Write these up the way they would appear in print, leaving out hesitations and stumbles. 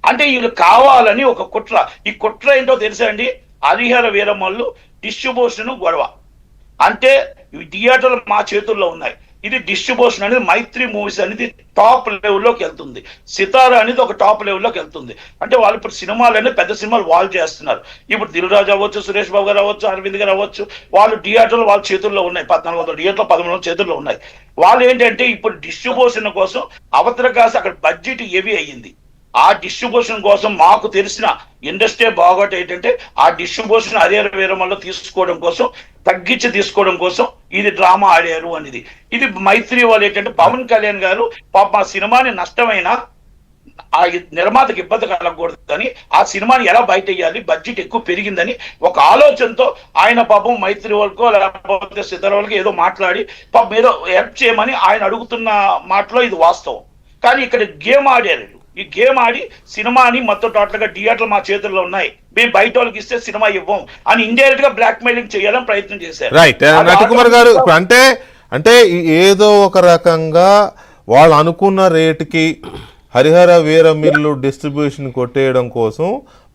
అంటే వీళ్ళు కావాలని ఒక కుట్ర. ఈ కుట్ర ఏంటో తెలుసా అండి? హరిహర వీరమల్లు డిస్ట్రిబ్యూషన్ గొడవ. అంటే థియేటర్లు మా చేతుల్లో ఉన్నాయి. ఇది డిస్ట్రిబ్యూషన్ అనేది మైత్రి మూవీస్ అనేది టాప్ లెవెల్లోకి వెళ్తుంది. సితారా అనేది ఒక టాప్ లెవెల్లోకి వెళ్తుంది. అంటే వాళ్ళు ఇప్పుడు సినిమాలు అనేది పెద్ద సినిమాలు వాళ్ళు చేస్తున్నారు. ఇప్పుడు దిల్ రాజు అవ్వచ్చు, సురేష్ బాబు గారు అవ్వచ్చు, అరవింద్ గారు అవ్వచ్చు, వాళ్ళు థియేటర్లు వాళ్ళ చేతుల్లో ఉన్నాయి. 1400 థియేటర్లు 1300 చేతుల్లో ఉన్నాయి. వాళ్ళు ఏంటంటే ఇప్పుడు డిస్ట్రిబ్యూషన్ కోసం అవతల కాసి అక్కడ బడ్జెట్ హెవీ అయ్యింది. ఆ డిస్ట్రిబ్యూషన్ కోసం మాకు తెలిసిన ఇండస్ట్రీ బాగోట ఏంటంటే ఆ డిస్ట్రిబ్యూషన్ హరిహర వీరమల్లో తీసుకోవడం కోసం, తగ్గించి తీసుకోవడం కోసం ఇది డ్రామా ఆడారు అనేది. ఇది మైత్రి వాళ్ళు ఏంటంటే పవన్ కళ్యాణ్ గారు పాప ఆ సినిమాని నష్టమైనా ఆ నిర్మాతకి ఇబ్బంది కలగకూడదని, ఆ సినిమాని ఎలా బయట వేయాలి, బడ్జెట్ ఎక్కువ పెరిగిందని ఒక ఆలోచనతో ఆయన పాపం మైత్రి వాళ్ళకో లేకపోతే సితార వాళ్ళకి ఏదో మాట్లాడి పాపం ఏదో హెల్ప్ చేయమని ఆయన అడుగుతున్న మాటలో ఇది వాస్తవం. కానీ ఇక్కడ గేమ్ ఆడారు. ఈ గేమ్ ఆడి సినిమాని మొత్తం టోటల్ గా థియేటర్లు మా చేతుల్లో ఉన్నాయి, మేము బయట వాళ్ళకి ఇస్తే సినిమా ఇవ్వం అని ఇండైరెక్ట్ గా బ్లాక్ మెయిలింగ్ చేయాలని ప్రయత్నం చేశారు. రైట్. నటకుమార్ గారు అంటే ఏదో ఒక రకంగా వాళ్ళు అనుకున్న రేటుకి హరిహర వీరమిల్లు డిస్ట్రిబ్యూషన్ కొట్టేయడం కోసం,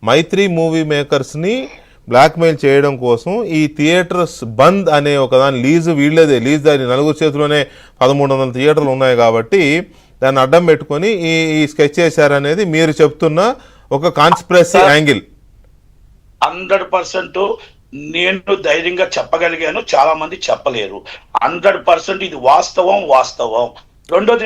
మైత్రి మూవీ మేకర్స్ని బ్లాక్మెయిల్ చేయడం కోసం ఈ థియేటర్స్ బంద్ అనే ఒక దాని లీజు వీళ్ళదే, లీజ్ దాని నలుగురు చేతిలోనే 1300 థియేటర్లు ఉన్నాయి కాబట్టి దాన్ని అడ్డం పెట్టుకొని ఈ స్కెచ్ చేశారనేది మీరు చెప్తున్న ఒక కాన్స్పిరసీ యాంగిల్. 100% నేను ధైర్యంగా చెప్పగలిగాను, చాలా మంది చెప్పలేరు. 100% ఇది వాస్తవం. రెండోది